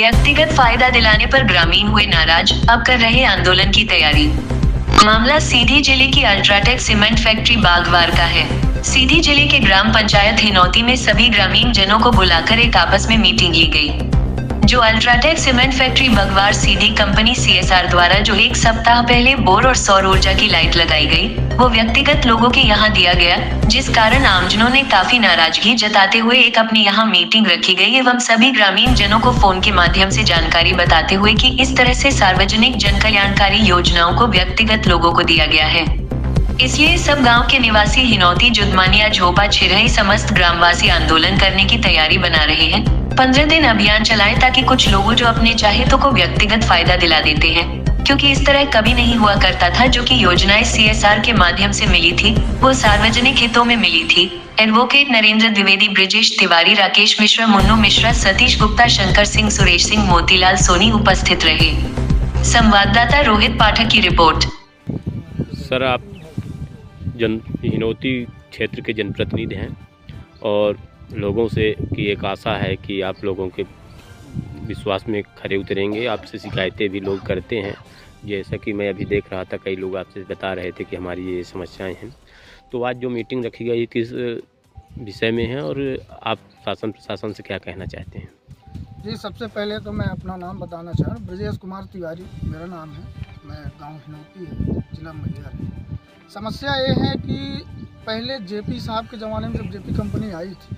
व्यक्तिगत फायदा दिलाने पर ग्रामीण हुए नाराज, अब कर रहे आंदोलन की तैयारी। मामला सीधी जिले की अल्ट्राटेक सीमेंट फैक्ट्री बागवार का है। सीधी जिले के ग्राम पंचायत हिनौती में सभी ग्रामीण जनों को बुलाकर एक आपस में मीटिंग ली गई। जो अल्ट्राटेक सीमेंट फैक्ट्री बागवार सीधी कंपनी सीएसआर द्वारा जो एक सप्ताह पहले बोर और सौर ऊर्जा की लाइट लगाई गई, वो व्यक्तिगत लोगों के यहाँ दिया गया, जिस कारण आमजनों ने काफी नाराजगी जताते हुए एक अपनी यहाँ मीटिंग रखी गई एवं सभी ग्रामीण जनों को फोन के माध्यम से जानकारी बताते हुए कि इस तरह से सार्वजनिक जनकल्याणकारी योजनाओं को व्यक्तिगत लोगों को दिया गया है। इसलिए सब गांव के निवासी हिनौती जुदमानिया झोपा छिरही समस्त ग्रामवासी आंदोलन करने की तैयारी बना रहे हैं। 15 दिन अभियान चलाएं ताकि कुछ लोगों जो अपने चाहे तो को व्यक्तिगत फायदा दिला देते हैं, क्योंकि इस तरह कभी नहीं हुआ करता था। जो कि योजनाएं सीएसआर के माध्यम से मिली थी वो सार्वजनिक हितों में मिली थी। एडवोकेट नरेंद्र द्विवेदी, ब्रिजेश तिवारी, राकेश मिश्रा, मुन्नू मिश्रा, सतीश गुप्ता, शंकर सिंह, सुरेश सिंह, मोतीलाल सोनी उपस्थित रहे। संवाददाता रोहित पाठक की रिपोर्ट। सर, आप हिनौती क्षेत्र के जनप्रतिनिधि हैं और लोगों से की एक आशा है कि आप लोगों के विश्वास में खरे उतरेंगे। आपसे शिकायतें भी लोग करते हैं, जैसा कि मैं अभी देख रहा था, कई लोग आपसे बता रहे थे कि हमारी ये समस्याएं हैं। तो आज जो मीटिंग रखी गई किस विषय में है और आप शासन प्रशासन से क्या कहना चाहते हैं? जी, सबसे पहले तो मैं अपना नाम बताना चाह रहा हूँ। ब्रिजेश कुमार तिवारी मेरा नाम है। मैं गांव हिनौती है, जिला मैहर है। समस्या ये है कि पहले जेपी साहब के ज़माने में जब जेपी कंपनी आई थी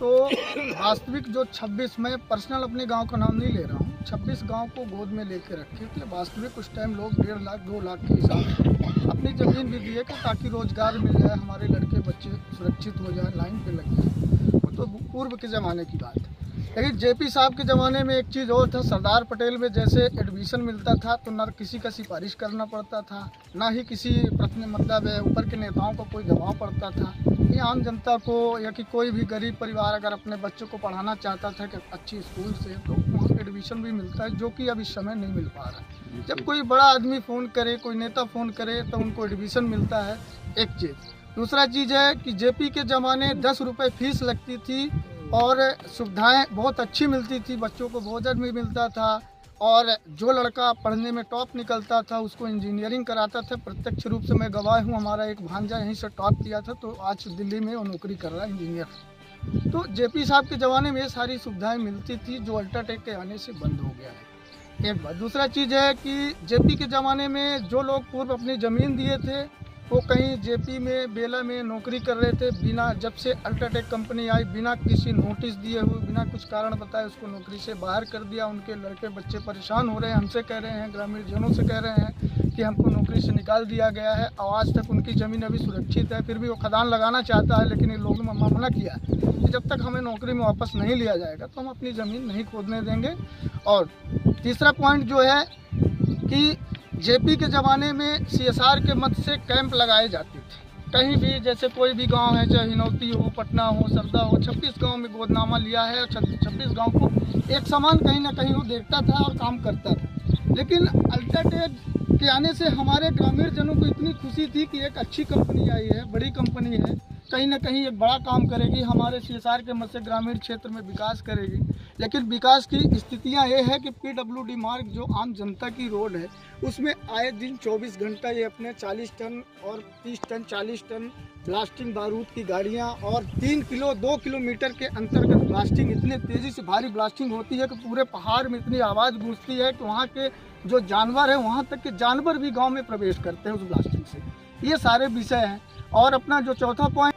तो वास्तविक जो 26, मैं पर्सनल अपने गांव का नाम नहीं ले रहा हूं, 26 गांव को गोद में लेके रखे थे। वास्तविक उस टाइम लोग 1.5 लाख 2 लाख के हिसाब से अपनी ज़मीन भी दिए कि ताकि रोज़गार मिल जाए, हमारे लड़के बच्चे सुरक्षित हो जाए, लाइन पे लग जाए। वो तो पूर्व के ज़माने की बात है। लेकिन जेपी साहब के ज़माने में एक चीज़ और था, सरदार पटेल में जैसे एडमिशन मिलता था तो न किसी का सिफारिश करना पड़ता था, ना ही किसी मतलब ऊपर के नेताओं को कोई दबाव पड़ता था। ये आम जनता को या कि कोई भी गरीब परिवार अगर अपने बच्चों को पढ़ाना चाहता था कि अच्छी स्कूल से, तो वहाँ एडमिशन भी मिलता है, जो कि अब इस समय नहीं मिल पा रहा है। जब कोई बड़ा आदमी फ़ोन करे, कोई नेता फ़ोन करे तो उनको एडमिशन मिलता है, एक चीज़। दूसरा चीज़ है कि जेपी के ज़माने 10 रुपये फीस लगती थी और सुविधाएं बहुत अच्छी मिलती थी, बच्चों को भोजन भी मिलता था और जो लड़का पढ़ने में टॉप निकलता था उसको इंजीनियरिंग कराता था। प्रत्यक्ष रूप से मैं गवाह हूँ, हमारा एक भांजा यहीं से टॉप किया था तो आज दिल्ली में वो नौकरी कर रहा है, इंजीनियर। तो जेपी साहब के ज़माने में ये सारी सुविधाएं मिलती थी, जो अल्ट्राटेक के आने से बंद हो गया है, एक बात। दूसरा चीज़ है कि जेपी के ज़माने में जो लोग पूर्व अपनी ज़मीन दिए थे वो कहीं जेपी में बेला में नौकरी कर रहे थे, बिना, जब से अल्ट्राटेक कंपनी आई, बिना किसी नोटिस दिए हुए, बिना कुछ कारण बताए उसको नौकरी से बाहर कर दिया। उनके लड़के बच्चे परेशान हो रहे हैं, हमसे कह रहे हैं, ग्रामीण जनों से कह रहे हैं कि हमको नौकरी से निकाल दिया गया है। और आज तक उनकी ज़मीन अभी सुरक्षित है, फिर भी वो खदान लगाना चाहता है, लेकिन इन लोगों ने मना किया कि जब तक हमें नौकरी में वापस नहीं लिया जाएगा तो हम अपनी ज़मीन नहीं खोदने देंगे। और तीसरा पॉइंट जो है कि जेपी के ज़माने में सीएसआर के मत से कैंप लगाए जाते थे कहीं भी, जैसे कोई भी गांव है, चाहे हिनौती हो, पटना हो, सरदा हो, 26 गांव में गोदनामा लिया है और 26 गांव को एक समान कहीं ना कहीं वो देखता था और काम करता था। लेकिन अल्ट्राटेक के आने से हमारे ग्रामीण जनों को इतनी खुशी थी कि एक अच्छी कंपनी आई है, बड़ी कंपनी है, कहीं ना कहीं एक बड़ा काम करेगी, हमारे सीएसआर के मत से ग्रामीण क्षेत्र में विकास करेगी। लेकिन विकास की स्थितियां ये है कि पीडब्ल्यूडी मार्ग जो आम जनता की रोड है उसमें आए दिन 24 घंटा ये अपने 40 टन और 30 टन 40 टन ब्लास्टिंग बारूद की गाड़ियां और 2 किलोमीटर के अंतर्गत ब्लास्टिंग, इतने तेज़ी से भारी ब्लास्टिंग होती है कि पूरे पहाड़ में इतनी आवाज़ गूंजती है कि वहाँ के जो जानवर हैं, वहाँ तक के जानवर भी गाँव में प्रवेश करते हैं उस ब्लास्टिंग से। ये सारे विषय हैं। और अपना जो चौथा पॉइंट